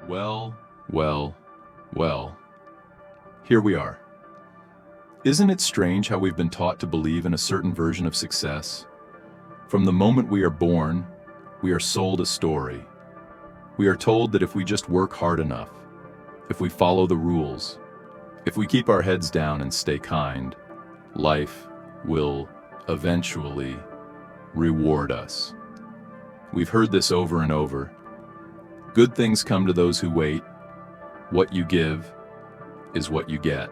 Well, well, well. Here we are. Isn't it strange how we've been taught to believe in a certain version of success? From the moment we are born, we are sold a story. We are told that if we just work hard enough, if we follow the rules, if we keep our heads down and stay kind, life will eventually reward us. We've heard this over and over. Good things come to those who wait. What you give is what you get.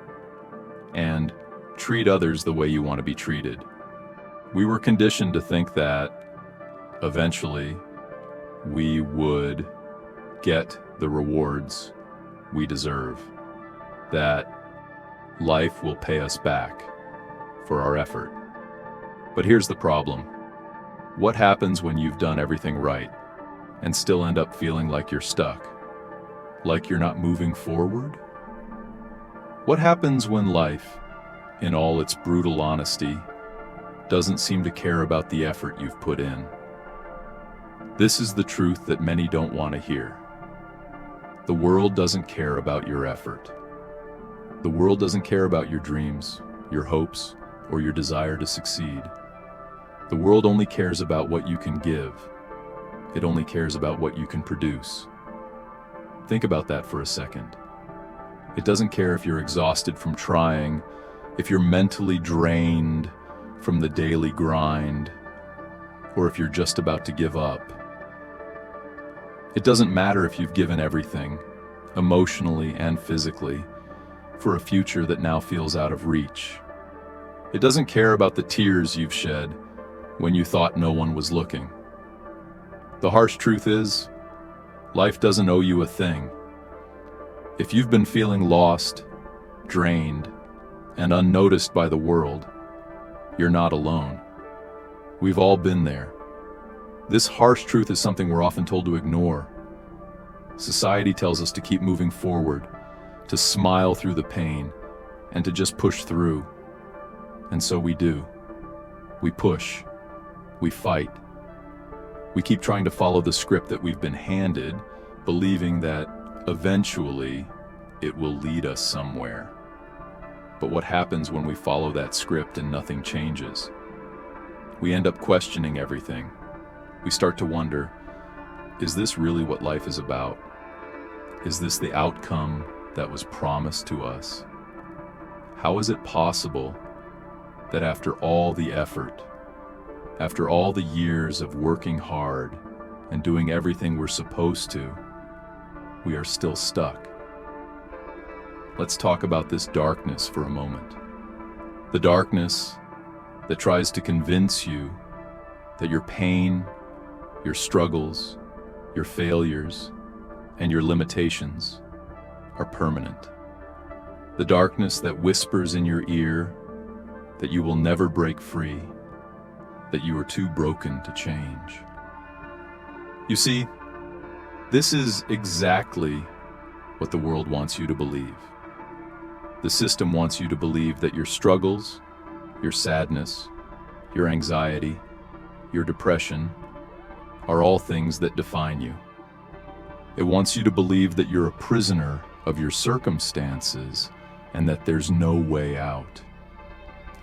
And treat others the way you want to be treated. We were conditioned to think that eventually we would get the rewards we deserve, that life will pay us back for our effort. But here's the problem. What happens when you've done everything right and still end up feeling like you're stuck, like you're not moving forward? What happens when life, in all its brutal honesty, doesn't seem to care about the effort you've put in? This is the truth that many don't want to hear. The world doesn't care about your effort. The world doesn't care about your dreams, your hopes, or your desire to succeed. The world only cares about what you can give. It only cares about what you can produce. Think about that for a second. It doesn't care if you're exhausted from trying, if you're mentally drained from the daily grind, or if you're just about to give up. It doesn't matter if you've given everything, emotionally and physically, for a future that now feels out of reach. It doesn't care about the tears you've shed when you thought no one was looking. The harsh truth is, life doesn't owe you a thing. If you've been feeling lost, drained, and unnoticed by the world, you're not alone. We've all been there. This harsh truth is something we're often told to ignore. Society tells us to keep moving forward, to smile through the pain, and to just push through. And so we do. We push. We fight. We keep trying to follow the script that we've been handed, believing that eventually it will lead us somewhere. But what happens when we follow that script and nothing changes? We end up questioning everything. We start to wonder, is this really what life is about? Is this the outcome that was promised to us? How is it possible that after all the effort, after all the years of working hard and doing everything we're supposed to, we are still stuck? Let's talk about this darkness for a moment. The darkness that tries to convince you that your pain, your struggles, your failures, and your limitations are permanent. The darkness that whispers in your ear that you will never break free, that you are too broken to change. You see, this is exactly what the world wants you to believe. The system wants you to believe that your struggles, your sadness, your anxiety, your depression are all things that define you. It wants you to believe that you're a prisoner of your circumstances and that there's no way out.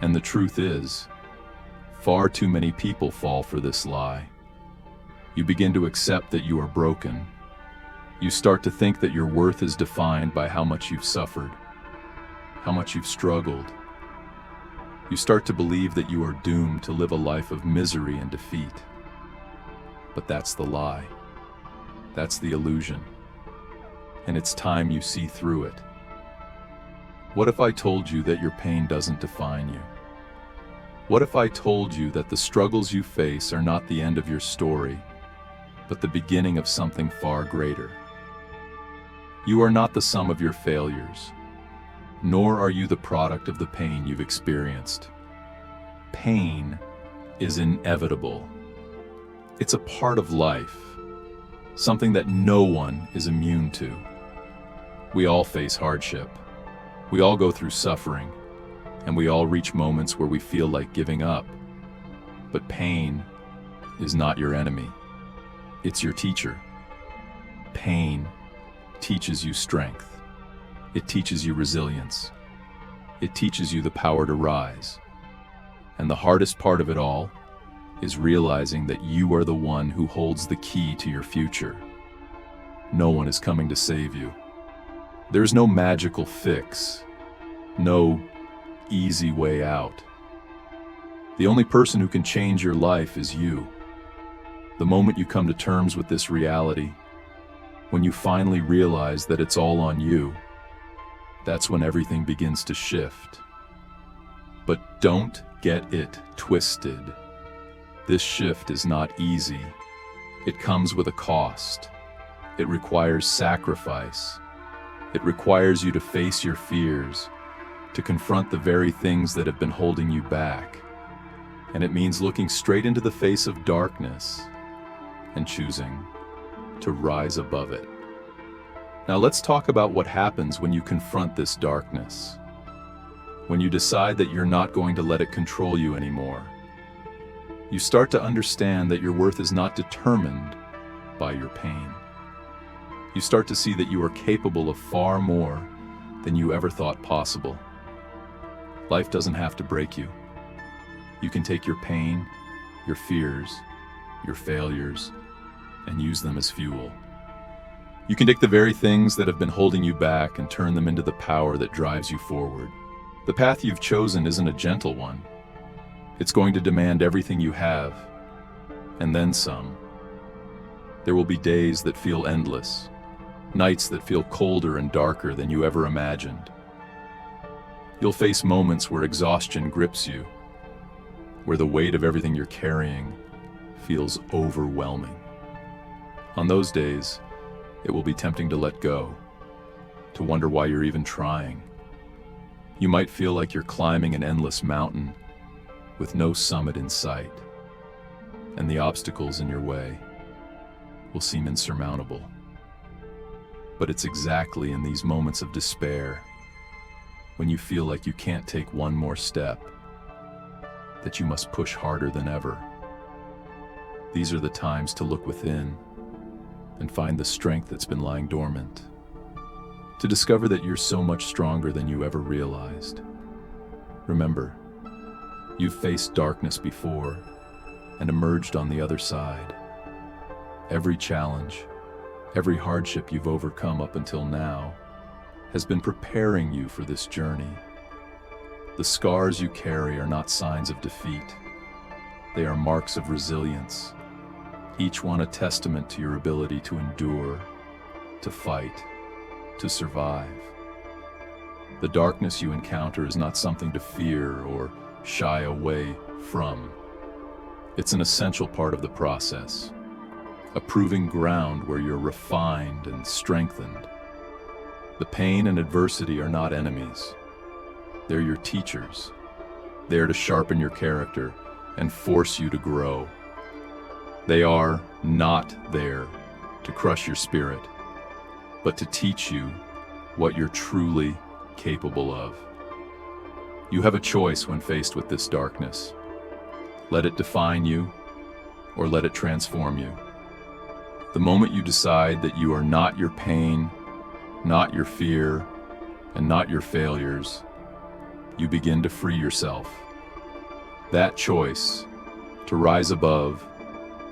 And the truth is, far too many people fall for this lie. You begin to accept that you are broken. You start to think that your worth is defined by how much you've suffered, how much you've struggled. You start to believe that you are doomed to live a life of misery and defeat. But that's the lie. That's the illusion. And it's time you see through it. What if I told you that your pain doesn't define you? What if I told you that the struggles you face are not the end of your story, but the beginning of something far greater? You are not the sum of your failures, nor are you the product of the pain you've experienced. Pain is inevitable. It's a part of life, something that no one is immune to. We all face hardship. We all go through suffering, and we all reach moments where we feel like giving up. But pain is not your enemy. It's your teacher. Pain teaches you strength. It teaches you resilience. It teaches you the power to rise. And the hardest part of it all is realizing that you are the one who holds the key to your future. No one is coming to save you. There's no magical fix, no easy way out. The only person who can change your life is you. The moment you come to terms with this reality, when you finally realize that it's all on you, that's when everything begins to shift. But don't get it twisted. This shift is not easy. It comes with a cost. It requires sacrifice. It requires you to face your fears, to confront the very things that have been holding you back. And it means looking straight into the face of darkness and choosing to rise above it. Now let's talk about what happens when you confront this darkness. When you decide that you're not going to let it control you anymore. You start to understand that your worth is not determined by your pain. You start to see that you are capable of far more than you ever thought possible. Life doesn't have to break you. You can take your pain, your fears, your failures, and use them as fuel. You can take the very things that have been holding you back and turn them into the power that drives you forward. The path you've chosen isn't a gentle one. It's going to demand everything you have, and then some. There will be days that feel endless, nights that feel colder and darker than you ever imagined. You'll face moments where exhaustion grips you, where the weight of everything you're carrying feels overwhelming. On those days, it will be tempting to let go, to wonder why you're even trying. You might feel like you're climbing an endless mountain with no summit in sight, and the obstacles in your way will seem insurmountable. But it's exactly in these moments of despair, when you feel like you can't take one more step, that you must push harder than ever. These are the times to look within and find the strength that's been lying dormant, to discover that you're so much stronger than you ever realized. Remember, you've faced darkness before and emerged on the other side. Every challenge, every hardship you've overcome up until now has been preparing you for this journey. The scars you carry are not signs of defeat. They are marks of resilience, each one a testament to your ability to endure, to fight, to survive. The darkness you encounter is not something to fear or shy away from. It's an essential part of the process, a proving ground where you're refined and strengthened. The pain and adversity are not enemies. They're your teachers, there to sharpen your character and force you to grow. They are not there to crush your spirit, but to teach you what you're truly capable of. You have a choice when faced with this darkness. Let it define you, or let it transform you. The moment you decide that you are not your pain, not your fear, and not your failures, you begin to free yourself. That choice, to rise above,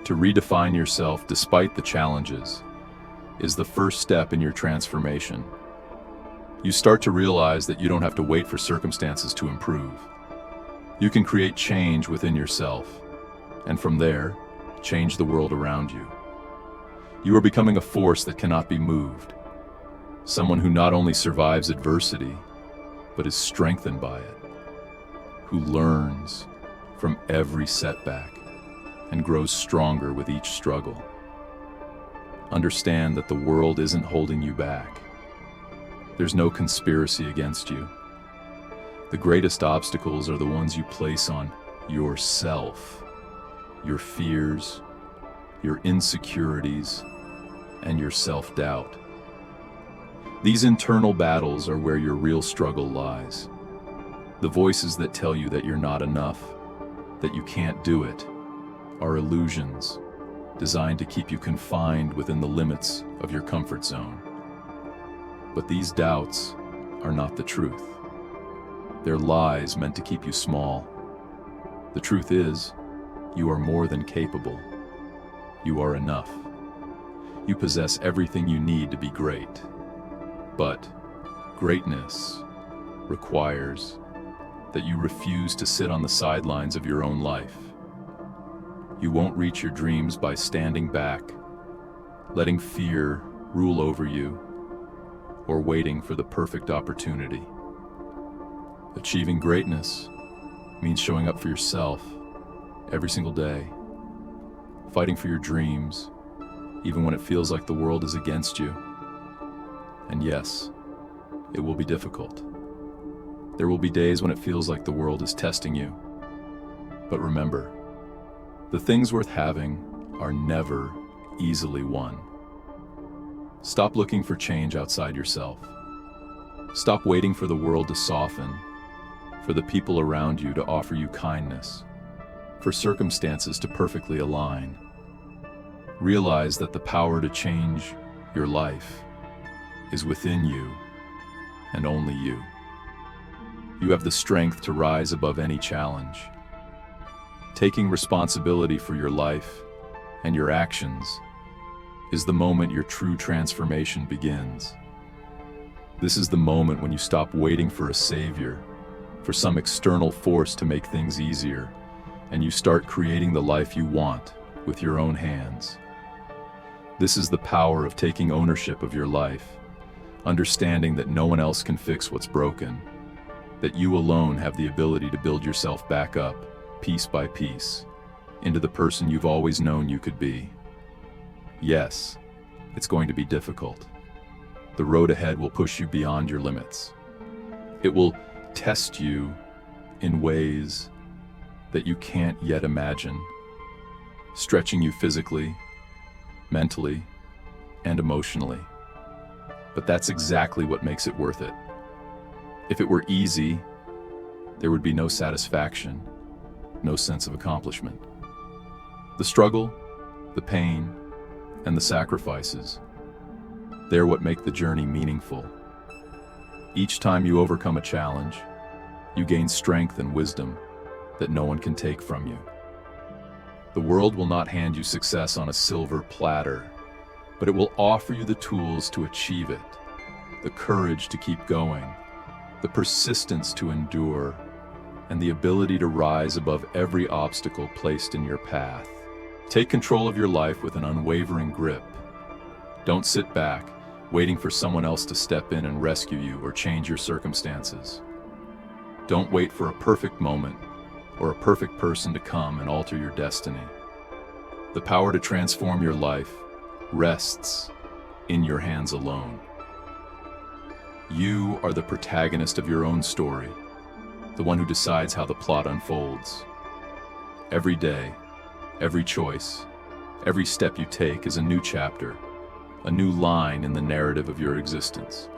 to redefine yourself despite the challenges, is the first step in your transformation. You start to realize that you don't have to wait for circumstances to improve. You can create change within yourself, and from there, change the world around you. You are becoming a force that cannot be moved. Someone who not only survives adversity, but is strengthened by it. Who learns from every setback and grows stronger with each struggle. Understand that the world isn't holding you back. There's no conspiracy against you. The greatest obstacles are the ones you place on yourself, your fears, your insecurities, and your self-doubt. These internal battles are where your real struggle lies. The voices that tell you that you're not enough, that you can't do it, are illusions designed to keep you confined within the limits of your comfort zone. But these doubts are not the truth. They're lies meant to keep you small. The truth is, you are more than capable. You are enough. You possess everything you need to be great. But greatness requires that you refuse to sit on the sidelines of your own life. You won't reach your dreams by standing back, letting fear rule over you, or waiting for the perfect opportunity. Achieving greatness means showing up for yourself every single day, fighting for your dreams, even when it feels like the world is against you. And yes, it will be difficult. There will be days when it feels like the world is testing you. But remember, the things worth having are never easily won. Stop looking for change outside yourself. Stop waiting for the world to soften, for the people around you to offer you kindness, for circumstances to perfectly align. Realize that the power to change your life is within you and only you. You have the strength to rise above any challenge. Taking responsibility for your life and your actions is the moment your true transformation begins. This is the moment when you stop waiting for a savior, for some external force to make things easier, and you start creating the life you want with your own hands. This is the power of taking ownership of your life, understanding that no one else can fix what's broken, that you alone have the ability to build yourself back up, piece by piece, into the person you've always known you could be. Yes, it's going to be difficult. The road ahead will push you beyond your limits. It will test you in ways that you can't yet imagine, stretching you physically, mentally, and emotionally. But that's exactly what makes it worth it. If it were easy, there would be no satisfaction, no sense of accomplishment. The struggle, the pain, and the sacrifices, they're what make the journey meaningful. Each time you overcome a challenge, you gain strength and wisdom that no one can take from you. The world will not hand you success on a silver platter, but it will offer you the tools to achieve it, the courage to keep going, the persistence to endure, and the ability to rise above every obstacle placed in your path. Take control of your life with an unwavering grip. Don't sit back, waiting for someone else to step in and rescue you or change your circumstances. Don't wait for a perfect moment or a perfect person to come and alter your destiny. The power to transform your life rests in your hands alone. You are the protagonist of your own story, the one who decides how the plot unfolds. Every day, every choice, every step you take is a new chapter, a new line in the narrative of your existence.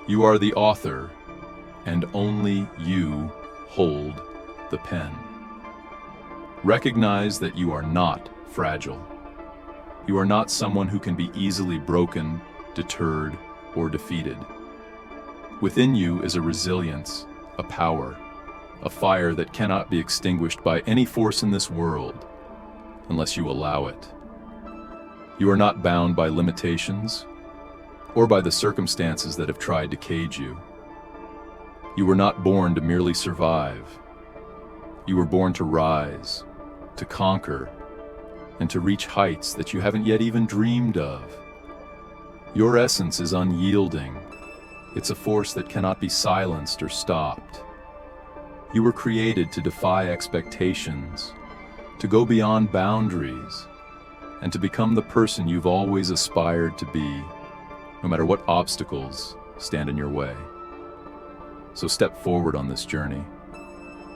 You are the author, and only you hold the pen. Recognize that you are not fragile. You are not someone who can be easily broken, deterred, or defeated. Within you is a resilience, a power, a fire that cannot be extinguished by any force in this world, unless you allow it. You are not bound by limitations, or by the circumstances that have tried to cage you. You were not born to merely survive. You were born to rise, to conquer, and to reach heights that you haven't yet even dreamed of. Your essence is unyielding. It's a force that cannot be silenced or stopped. You were created to defy expectations, to go beyond boundaries, and to become the person you've always aspired to be, no matter what obstacles stand in your way. So step forward on this journey,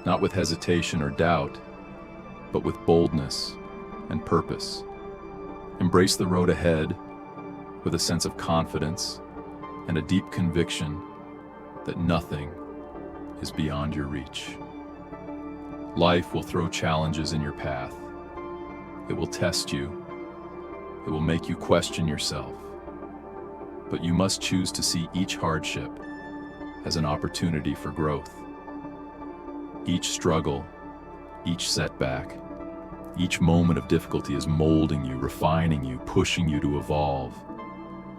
not with hesitation or doubt, but with boldness and purpose. Embrace the road ahead with a sense of confidence and a deep conviction that nothing is beyond your reach. Life will throw challenges in your path. It will test you. It will make you question yourself. but you must choose to see each hardship as an opportunity for growth. Each struggle, each setback, each moment of difficulty is molding you, refining you, pushing you to evolve.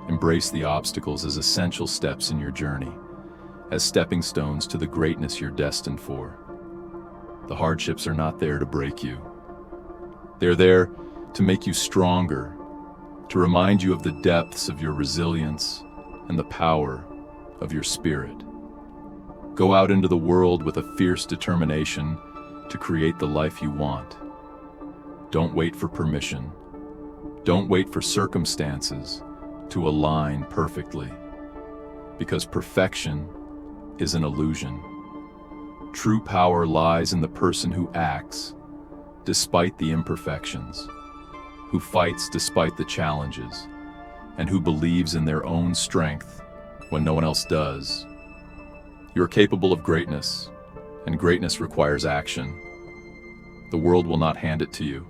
Embrace the obstacles as essential steps in your journey, as stepping stones to the greatness you're destined for. The hardships are not there to break you. They're there to make you stronger, to remind you of the depths of your resilience and the power of your spirit. Go out into the world with a fierce determination to create the life you want. Don't wait for permission. Don't wait for circumstances to align perfectly, because perfection is an illusion. True power lies in the person who acts despite the imperfections, who fights despite the challenges, and who believes in their own strength when no one else does. You're capable of greatness, and greatness requires action. The world will not hand it to you.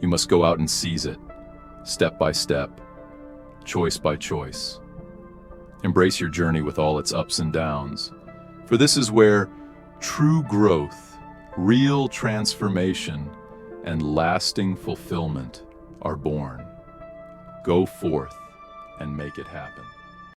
You must go out and seize it, step by step, choice by choice. Embrace your journey with all its ups and downs, for this is where true growth, real transformation, and lasting fulfillment are born. Go forth and make it happen.